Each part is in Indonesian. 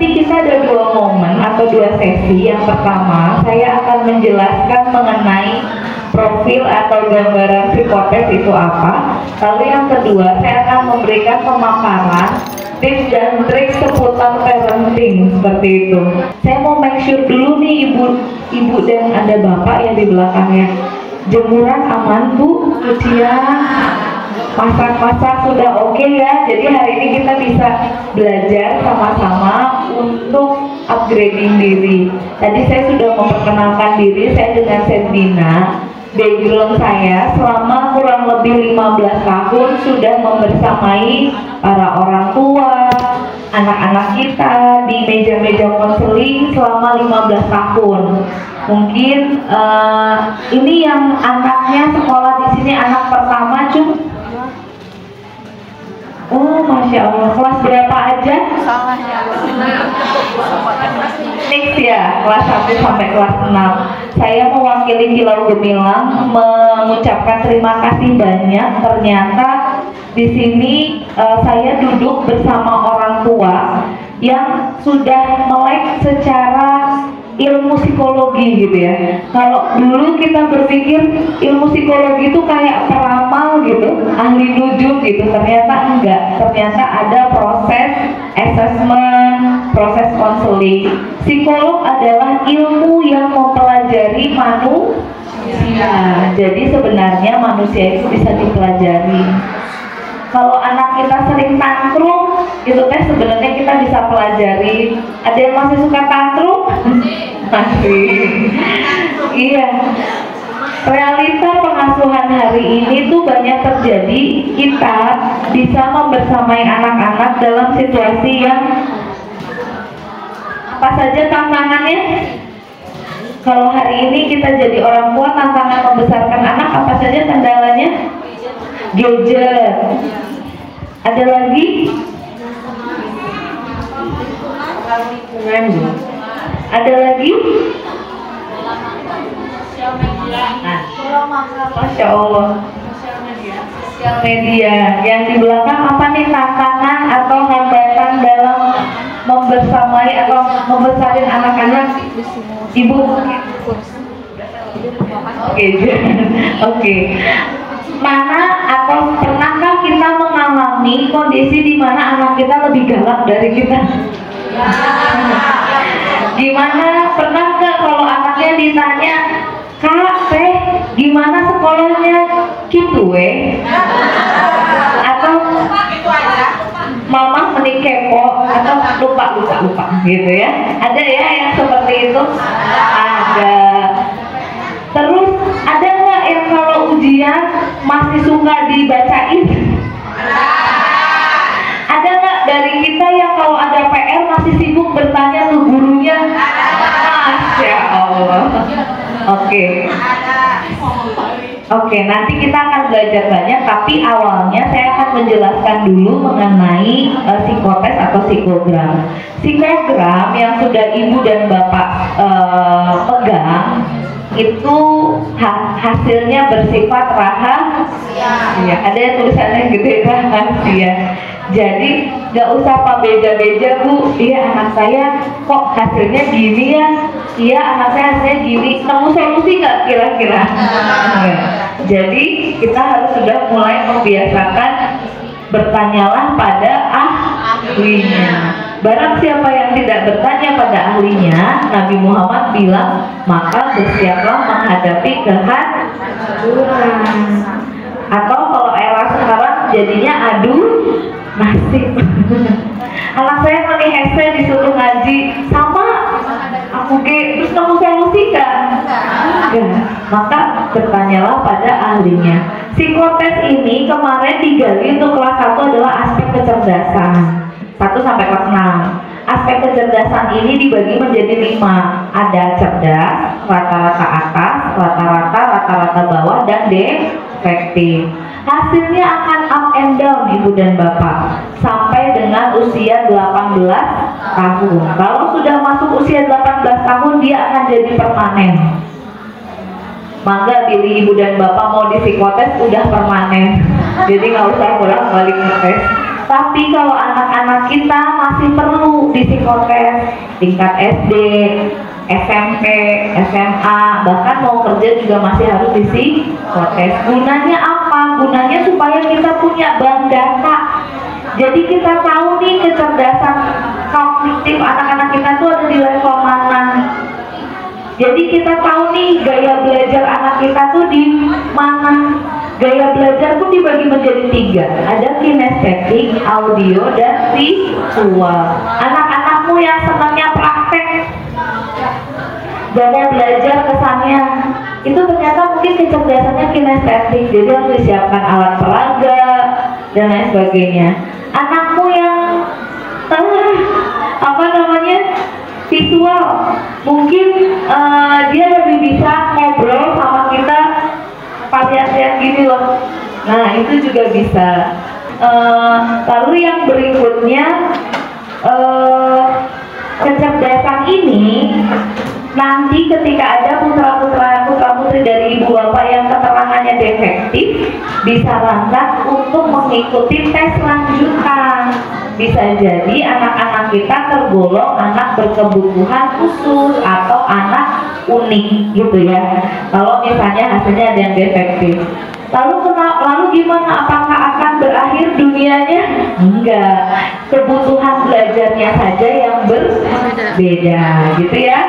Nanti kita ada dua momen atau dua sesi. Yang pertama, saya akan menjelaskan mengenai profil atau gambaran psikotes itu apa. Lalu yang kedua, saya akan memberikan pemaparan tips dan trik seputar parenting seperti itu. Saya mau make sure dulu nih ibu dan ada bapak yang di belakangnya. Jemuran aman Bu, cucian, masak-masak sudah oke ya. Jadi hari ini kita bisa belajar sama-sama untuk upgrading diri. Tadi saya sudah memperkenalkan diri, saya dengan Sendina. Background saya selama kurang lebih 15 tahun sudah membersamai para orang tua, anak-anak kita di meja-meja konseling selama 15 tahun. Mungkin ini yang anaknya sekolah di sini anak pertama Cung. Oh, Masya Allah, kelas berapa aja? Next ya, kelas 1 sampai kelas 6. Saya mewakili Kilau Gemilang mengucapkan terima kasih banyak. Ternyata di sini saya duduk bersama orang tua yang sudah melek secara ilmu psikologi gitu ya. Kalau dulu kita berpikir ilmu psikologi itu kayak peramal gitu, ahli nujum gitu, ternyata enggak. Ternyata ada proses assessment, proses konseling. Psikolog adalah ilmu yang mempelajari manusia. Jadi sebenarnya manusia itu bisa dipelajari. Kalau anak kita sering tantrum, itu sebenarnya kita bisa pelajari. Ada yang masih suka tantrum? Masih. Iya. Realita pengasuhan hari ini tuh banyak terjadi. Kita bisa membersamai anak-anak dalam situasi yang apa saja tantangannya. Kalau hari ini kita jadi orang tua, tantangan membesarkan anak apa saja kendalanya? Gadget. Ada lagi? Ada lagi? Masya Allah. Sosial media. Yang di belakang apa nih tantangan atau hambatan dalam membersamai atau membesarin anak-anak? Ibu? Oke. Mana atau pernahkah kita mengalami kondisi di mana anak kita lebih galak dari kita? Gimana, pernah nggak kalau anaknya ditanya, Kak, Teh, gimana sekolahnya? Gitu atau Mama mending kepo atau lupa gitu ya? Ada ya yang seperti itu? Ada. Terus ada nggak yang kalau ujian masih suka dibacain? Ada nggak dari kita yang kalau ada PR masih sibuk bertanya ke gurunya? Masya Allah. Oke, nanti kita akan belajar banyak, tapi awalnya saya akan menjelaskan dulu mengenai psikotes atau psikogram. Psikogram yang sudah ibu dan bapak pegang itu hasilnya bersifat rahasia. Ada tulisannya gede rahasia. Jadi nggak usah Pak beja-beja Bu. Iya anak saya kok hasilnya gini ya. Iya anak saya hasilnya gini. Nemu solusi nggak kira-kira? Jadi kita harus sudah mulai membiasakan bertanyalah pada ahlinya. Barang siapa yang tidak bertanya pada ahlinya, Nabi Muhammad bilang, maka bersiaplah menghadapi kehancuran. Atau kalau era sekarang jadinya adu nasib. Anak saya meni hese disuruh ngaji sama aku terus kamu solusi kan? Maka bertanyalah pada ahlinya. Psikotes ini kemarin digali untuk kelas 1 adalah aspek kecerdasan 1 sampai kelas 6. Aspek kecerdasan ini dibagi menjadi 5. Ada cerdas, rata-rata atas, rata-rata bawah, dan defektif. Hasilnya akan up and down ibu dan bapak sampai dengan usia 18 tahun. Kalau sudah masuk usia 18 tahun dia akan jadi permanen. Maka pilih ibu dan bapak mau di psikotes udah permanen. Jadi nggak usah bolak-balik ngetes. Tapi kalau anak-anak kita masih perlu di psikotes tingkat SD, SMP, SMA, bahkan mau kerja juga masih harus di psikotes. Gunanya apa? Gunanya supaya kita punya bank data. Jadi kita tahu nih kecerdasan kognitif anak-anak kita tuh ada di level mana. Jadi kita tahu nih gaya belajar anak kita tuh di mana. Gaya belajar pun dibagi menjadi 3. Ada kinestetik, audio, dan visual. Anak-anakmu yang senangnya praktek dan mau belajar kesannya, itu ternyata mungkin kecerdasannya kinestetik. Jadi harus disiapkan alat peraga dan lain sebagainya. Anakmu yang visual, mungkin dia lebih bisa ngobrol sama kita lihat-lihat gini loh. Nah, itu juga bisa. Lalu yang berikutnya, kecerdasan ini nanti ketika ada putra-putri dari ibu bapak yang keterangannya defektif, disarankan untuk mengikuti tes lanjutan. Bisa jadi anak-anak kita tergolong anak berkebutuhan khusus atau anak unik gitu ya. Kalau misalnya hasilnya ada yang defektif. Lalu gimana? Apakah akan berakhir dunianya? Enggak. Kebutuhan belajarnya saja yang berbeda gitu ya.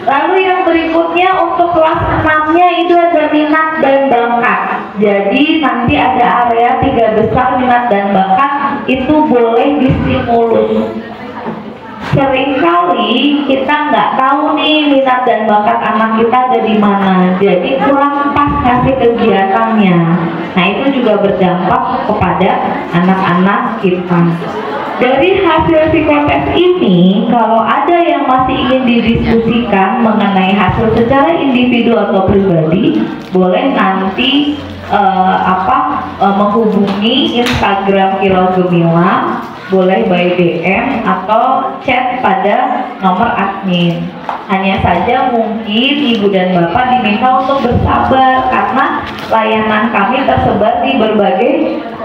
Lalu yang berikutnya untuk kelas 6-nya itu ada minat dan bakat. Jadi nanti ada area 3 besar minat dan bakat, itu boleh distimulus. Seringkali kita nggak tahu nih minat dan bakat anak kita ada di mana, jadi kurang pas ngasih kegiatannya. Nah, itu juga berdampak kepada anak-anak kita. Dari hasil psikotes ini, kalau ada yang masih ingin didiskusikan mengenai hasil secara individu atau pribadi, boleh nanti menghubungi Instagram Kilau Gemilang, boleh by DM atau chat pada nomor admin. Hanya saja mungkin ibu dan bapak diminta untuk bersabar karena layanan kami tersebar di berbagai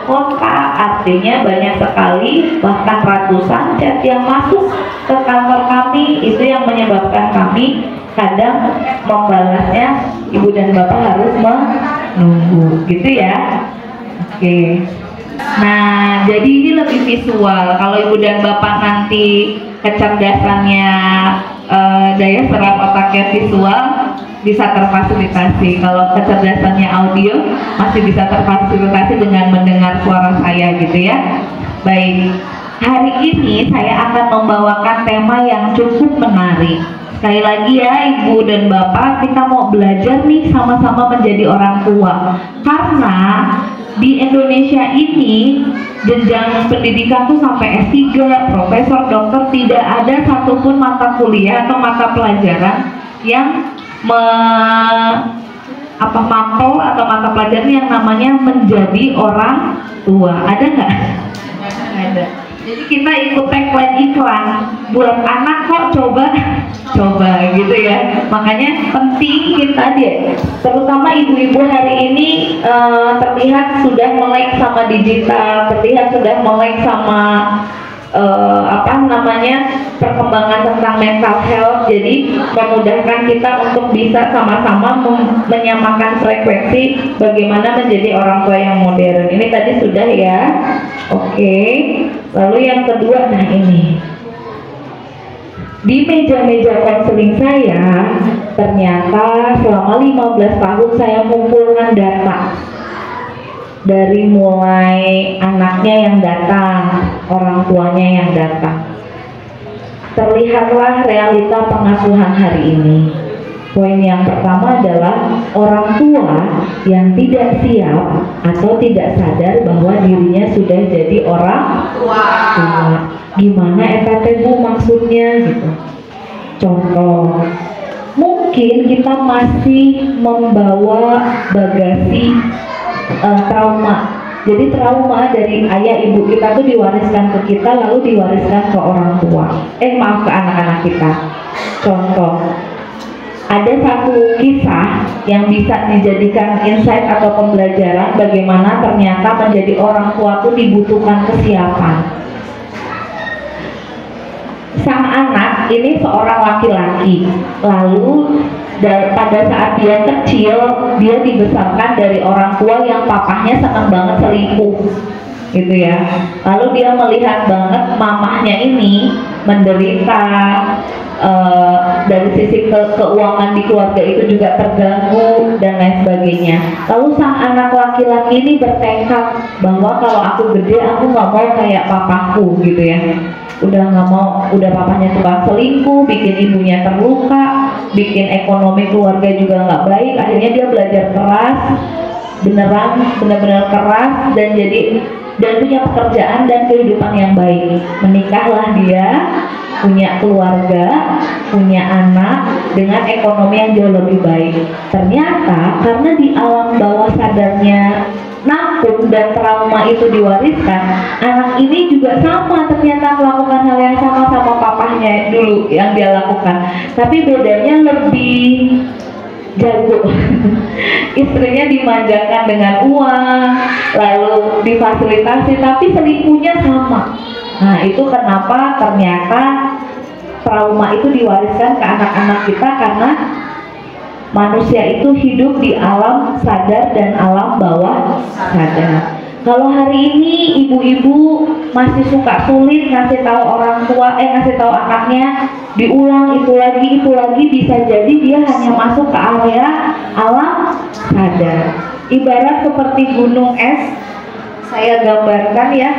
kota, artinya banyak sekali, bahkan ratusan chat yang masuk ke kantor kami. Itu yang menyebabkan kami kadang membalasnya ibu dan bapak harus menunggu gitu ya. Oke. Nah, jadi ini lebih visual. Kalau ibu dan bapak nanti kecerdasannya daya serap otaknya visual, bisa terfasilitasi. Kalau kecerdasannya audio, masih bisa terfasilitasi dengan mendengar suara saya gitu ya. Baik, hari ini saya akan membawakan tema yang cukup menarik. Sekali lagi ya ibu dan bapak, kita mau belajar nih sama-sama menjadi orang tua. Karena di Indonesia ini jenjang pendidikan tuh sampai S3, profesor, dokter, tidak ada satupun mata kuliah atau mata pelajaran yang mapel atau mata pelajaran yang namanya menjadi orang tua. Ada nggak? Ada. Jadi kita ikut tagline iklan buat anak kok, coba gitu ya. Makanya penting kita terutama ibu-ibu hari ini terlihat sudah melek sama digital, terlihat sudah melek sama perkembangan tentang mental health. Jadi memudahkan kita untuk bisa sama-sama menyamakan frekuensi bagaimana menjadi orang tua yang modern. Ini tadi sudah ya. Oke. Lalu yang kedua, nah ini di meja-meja konseling saya, ternyata selama 15 tahun saya mengumpulkan data dari mulai anaknya yang datang, orang tuanya yang datang. Terlihatlah realita pengasuhan hari ini. Poin yang pertama adalah orang tua yang tidak siap atau tidak sadar bahwa dirinya sudah jadi orang tua. Gimana Bu maksudnya gitu? Contoh, mungkin kita masih membawa bagasi trauma. Jadi trauma dari ayah ibu kita tuh diwariskan ke kita, lalu diwariskan ke orang tua. Ke anak-anak kita. Contoh, ada satu kisah yang bisa dijadikan insight atau pembelajaran bagaimana ternyata menjadi orang tua itu dibutuhkan kesiapan. Sang anak ini seorang laki-laki, lalu pada saat dia kecil dia dibesarkan dari orang tua yang papahnya senang banget selingkuh gitu ya. Lalu dia melihat banget mamahnya ini menderita, dari sisi keuangan di keluarga itu juga terganggu dan lain sebagainya. Lalu sang anak laki-laki ini bertekad bahwa kalau aku gede aku nggak mau kayak papaku gitu ya. Udah nggak mau, udah papanya suka selingkuh, bikin ibunya terluka, bikin ekonomi keluarga juga nggak baik. Akhirnya dia belajar keras, benar-benar keras dan punya pekerjaan dan kehidupan yang baik. Menikahlah dia, punya keluarga, punya anak dengan ekonomi yang jauh lebih baik. Ternyata karena di alam bawah sadarnya nampung dan trauma itu diwariskan, anak ini juga sama ternyata melakukan hal yang sama papahnya dulu yang dia lakukan, tapi bedanya lebih jago. Istrinya dimanjakan dengan uang, lalu difasilitasi, tapi selingkuhnya sama. Nah, itu kenapa ternyata trauma itu diwariskan ke anak-anak kita, karena manusia itu hidup di alam sadar dan alam bawah sadar. Kalau hari ini ibu-ibu masih suka sulit ngasih tahu orang tua, ngasih tahu anaknya diulang itu lagi, bisa jadi dia hanya masuk ke area alam sadar. Ibarat seperti gunung es, saya gambarkan ya.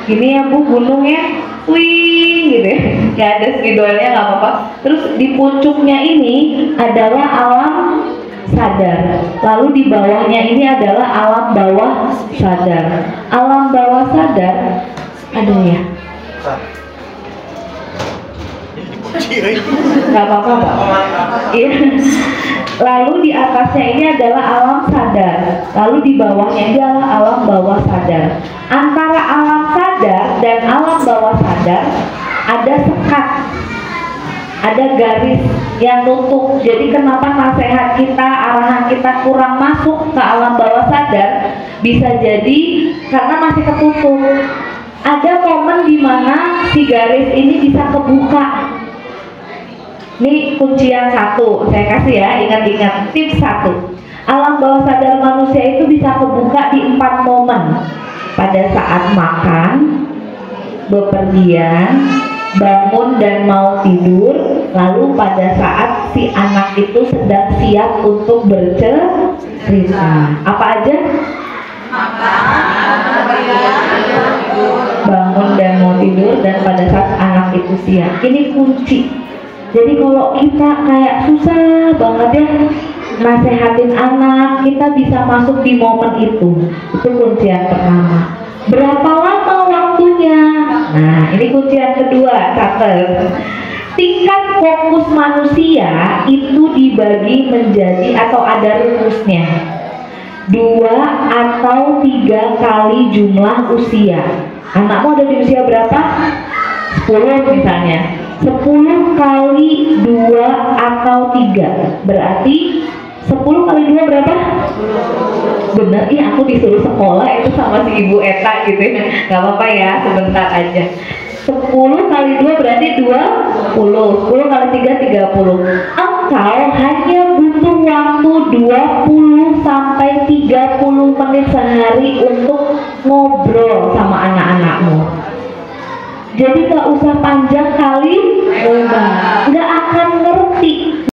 Gini ya Bu, gunungnya, wih gitu ya, nggak ada spidolnya nggak apa-apa. Terus di puncuknya ini adalah alam sadar, lalu di bawahnya ini adalah alam bawah sadar. Alam bawah sadar ada ya? Nggak apa-apa Pak. Iya. Lalu di atasnya ini adalah alam sadar, lalu di bawahnya ini adalah alam bawah sadar. Antara alam sadar dan alam bawah sadar ada sekat, ada garis yang nutup. Jadi kenapa nasihat kita, arahan kita kurang masuk ke alam bawah sadar, bisa jadi karena masih ketutup. Ada momen dimana si garis ini bisa kebuka. Ini kuncian satu, saya kasih ya, ingat-ingat tips 1. Alam bawah sadar manusia itu bisa kebuka di 4 momen. Pada saat makan, bepergian, bangun dan mau tidur, lalu pada saat si anak itu sedang siap untuk bercerita. Apa aja? Bangun dan mau tidur, dan pada saat anak itu siap. Ini kunci. Jadi kalau kita kayak susah banget ya nasehatin anak, kita bisa masuk di momen itu. Itu kuncian pertama. Berapa lama waktunya? Nah, ini kuncian kedua, catat. Tingkat fokus manusia itu dibagi menjadi, atau ada rumusnya, 2 atau 3 kali jumlah usia. Anakmu ada di usia berapa? 10 misalnya. 10 kali 2 atau 3 berarti 10 kali 2 berapa? Bener, aku disuruh sekolah itu sama si Ibu Eta gitu ya. Gak apa-apa ya, sebentar aja. 10 kali 2 berarti 20. 10 kali 3 30. Engkau hanya butuh waktu 20 sampai 30 menit sehari untuk ngobrol sama anak-anakmu. Jadi gak usah panjang kali lebar, gak akan ngerti.